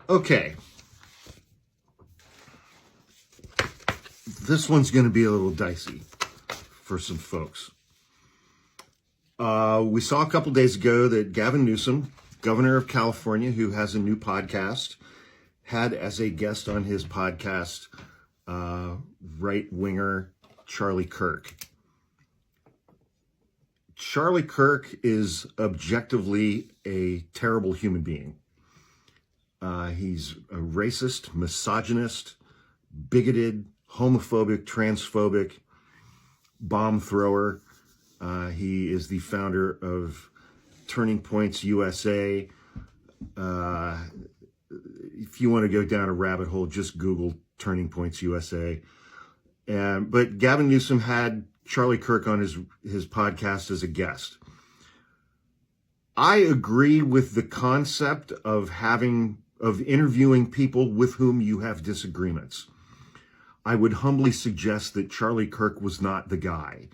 Okay. This one's going to be a little dicey for some folks. We saw a couple days ago that Gavin Newsom, governor of California, who has a new podcast, had as a guest on his podcast right-winger Charlie Kirk. Charlie Kirk is objectively a terrible human being. He's a racist, misogynist, bigoted, homophobic, transphobic, bomb thrower. He is the founder of Turning Points USA. If you want to go down a rabbit hole, just Google Turning Points USA. But Gavin Newsom had Charlie Kirk on his podcast as a guest. I agree with the concept of interviewing people with whom you have disagreements. I would humbly suggest that Charlie Kirk was not the guy.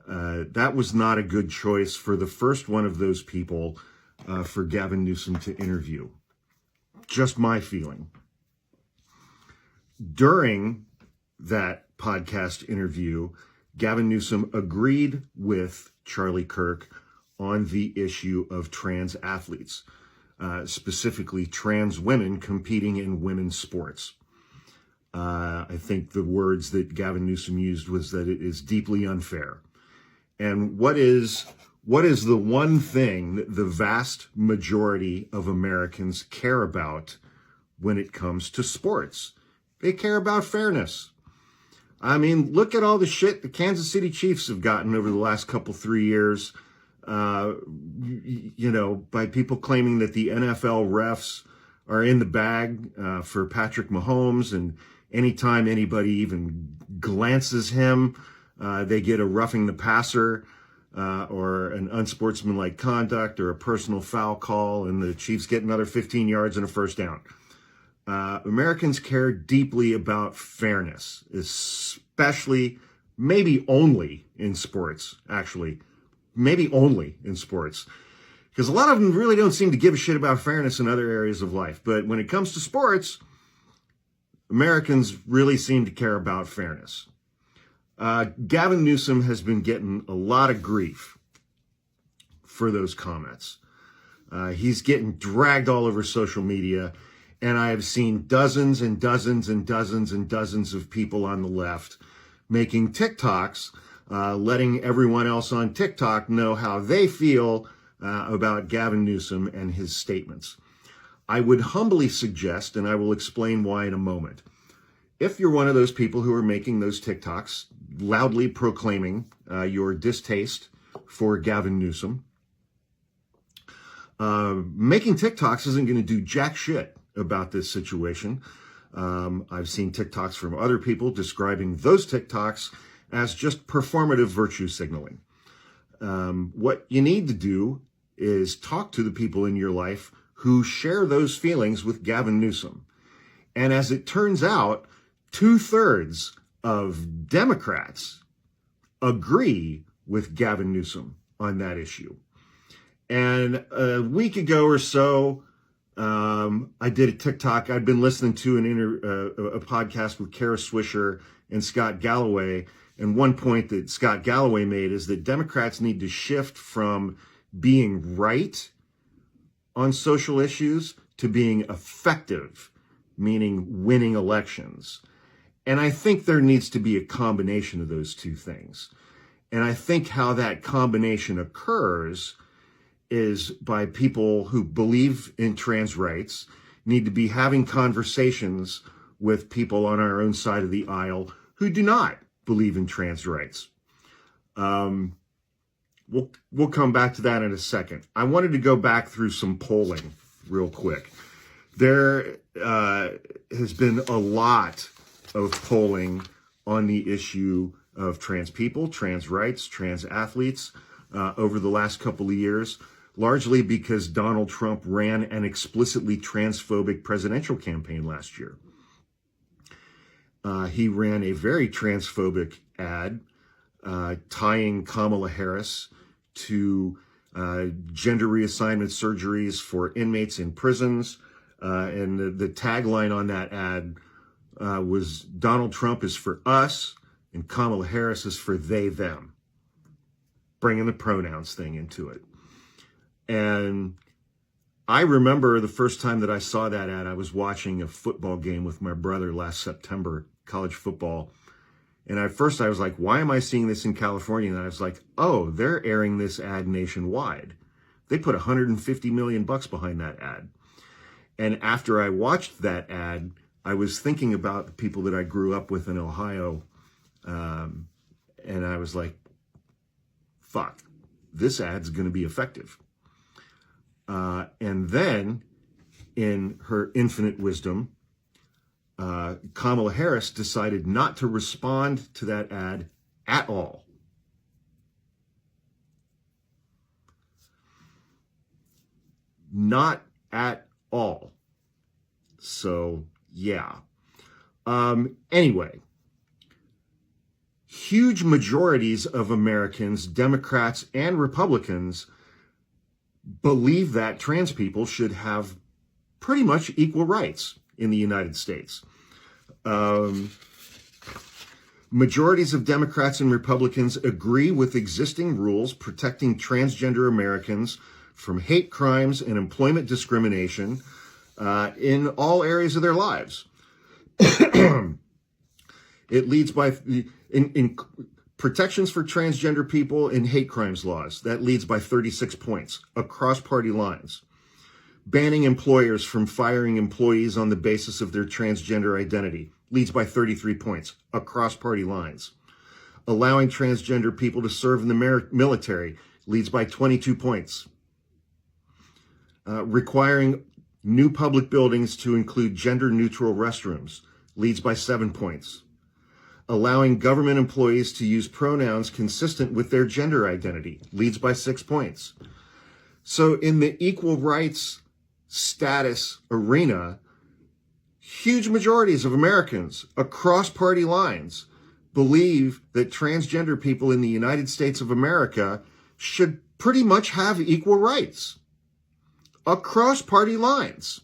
That was not a good choice for the first one of those people for Gavin Newsom to interview. Just my feeling. During that podcast interview, Gavin Newsom agreed with Charlie Kirk on the issue of trans athletes, specifically trans women competing in women's sports. I think the words that Gavin Newsom used was that it is deeply unfair. And what is the one thing that the vast majority of Americans care about when it comes to sports? They care about fairness. I mean, look at all the shit the Kansas City Chiefs have gotten over the last 3 years, by people claiming that the NFL refs are in the bag for Patrick Mahomes, and anytime anybody even glances him, they get a roughing the passer or an unsportsmanlike conduct or a personal foul call, and the Chiefs get another 15 yards and a first down. Americans care deeply about fairness, especially, maybe only in sports, actually. Maybe only in sports. Because a lot of them really don't seem to give a shit about fairness in other areas of life. But when it comes to sports, Americans really seem to care about fairness. Gavin Newsom has been getting a lot of grief for those comments. He's getting dragged all over social media, and I have seen dozens and dozens and dozens and dozens of people on the left making TikToks, letting everyone else on TikTok know how they feel about Gavin Newsom and his statements. I would humbly suggest, and I will explain why in a moment, if you're one of those people who are making those TikToks, loudly proclaiming your distaste for Gavin Newsom, making TikToks isn't going to do jack shit about this situation. I've seen TikToks from other people describing those TikToks as just performative virtue signaling. What you need to do is talk to the people in your life who share those feelings with Gavin Newsom. And as it turns out, 2/3 of Democrats agree with Gavin Newsom on that issue. And a week ago or so, I did a TikTok. I'd been listening to a podcast with Kara Swisher and Scott Galloway. And one point that Scott Galloway made is that Democrats need to shift from being right on social issues to being effective, meaning winning elections. And I think there needs to be a combination of those two things. And I think how that combination occurs is by people who believe in trans rights need to be having conversations with people on our own side of the aisle who do not believe in trans rights. We'll come back to that in a second. I wanted to go back through some polling real quick. There has been a lot of polling on the issue of trans people, trans rights, trans athletes over the last couple of years, largely because Donald Trump ran an explicitly transphobic presidential campaign last year. He ran a very transphobic ad tying Kamala Harris to gender reassignment surgeries for inmates in prisons, And the tagline on that ad was Donald Trump is for us and Kamala Harris is for they, them. Bringing the pronouns thing into it. And I remember the first time that I saw that ad, I was watching a football game with my brother last September, college football. And at first I was like, why am I seeing this in California? And I was like, oh, they're airing this ad nationwide. They put $150 million behind that ad. And after I watched that ad, I was thinking about the people that I grew up with in Ohio. And I was like, fuck, this ad's going to be effective. And then, in her infinite wisdom, Kamala Harris decided not to respond to that ad at all. Not at all. So, yeah. Anyway, huge majorities of Americans, Democrats and Republicans, believe that trans people should have pretty much equal rights in the United States. Majorities of Democrats and Republicans agree with existing rules protecting transgender Americans from hate crimes and employment discrimination in all areas of their lives. It leads by in protections for transgender people in hate crimes laws. That leads by 36 points across party lines. Banning employers from firing employees on the basis of their transgender identity leads by 33 points across party lines. Allowing transgender people to serve in the military leads by 22 points. Requiring new public buildings to include gender-neutral restrooms leads by 7 points. Allowing government employees to use pronouns consistent with their gender identity leads by 6 points. So in the equal rights status arena, huge majorities of Americans across party lines believe that transgender people in the United States of America should pretty much have equal rights across party lines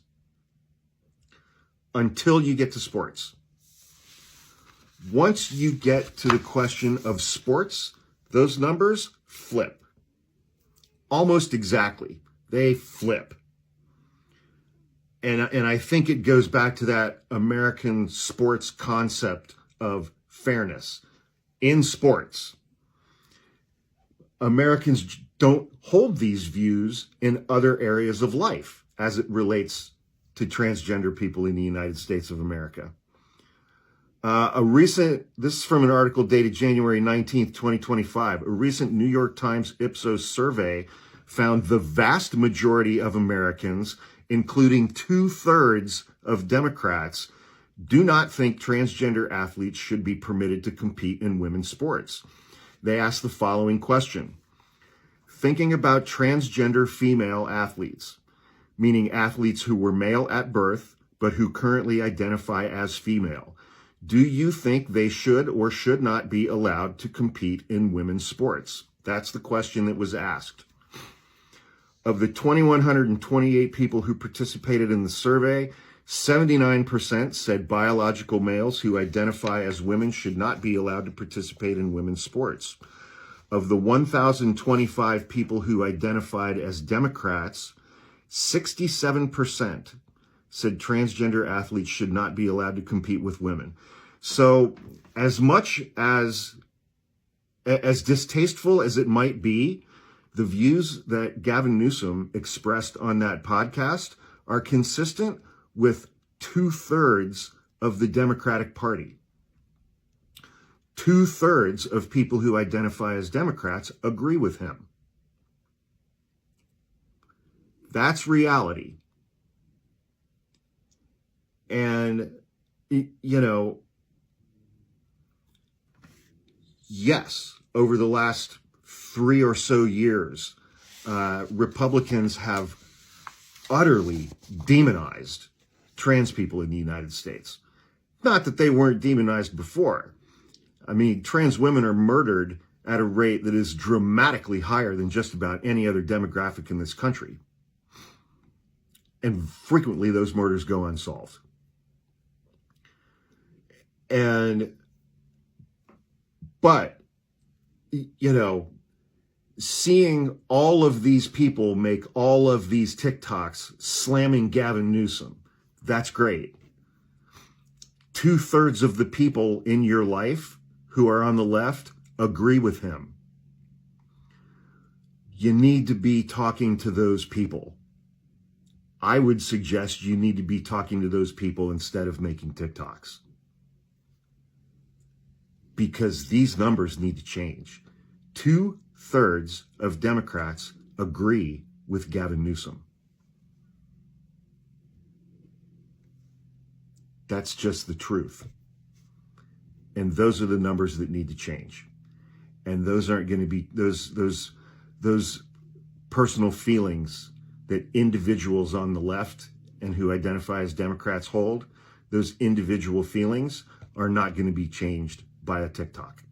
until you get to sports. Once you get to the question of sports, those numbers flip. Almost exactly. They flip. And I think it goes back to that American sports concept of fairness. In sports, Americans don't hold these views in other areas of life as it relates to transgender people in the United States of America. This is from an article dated January 19th, 2025. A recent New York Times Ipsos survey found the vast majority of Americans, including 2/3 of Democrats, do not think transgender athletes should be permitted to compete in women's sports. They asked the following question. Thinking about transgender female athletes, meaning athletes who were male at birth, but who currently identify as female, do you think they should or should not be allowed to compete in women's sports? That's the question that was asked. Of the 2,128 people who participated in the survey, 79% said biological males who identify as women should not be allowed to participate in women's sports. Of the 1,025 people who identified as Democrats, 67% said transgender athletes should not be allowed to compete with women. So as much as distasteful as it might be, the views that Gavin Newsom expressed on that podcast are consistent with 2/3 of the Democratic Party. 2/3 of people who identify as Democrats agree with him. That's reality. And, yes, over the last 3 or so years, Republicans have utterly demonized trans people in the United States. Not that they weren't demonized before. I mean, trans women are murdered at a rate that is dramatically higher than just about any other demographic in this country. And frequently those murders go unsolved. But, you know, seeing all of these people make all of these TikToks slamming Gavin Newsom, that's great. 2/3 of the people in your life who are on the left agree with him. You need to be talking to those people. I would suggest you need to be talking to those people instead of making TikToks. Because these numbers need to change. 2/3 of Democrats agree with Gavin Newsom. That's just the truth. And those are the numbers that need to change. And those aren't going to be those personal feelings that individuals on the left and who identify as Democrats hold. Those individual feelings are not going to be changed by a TikTok.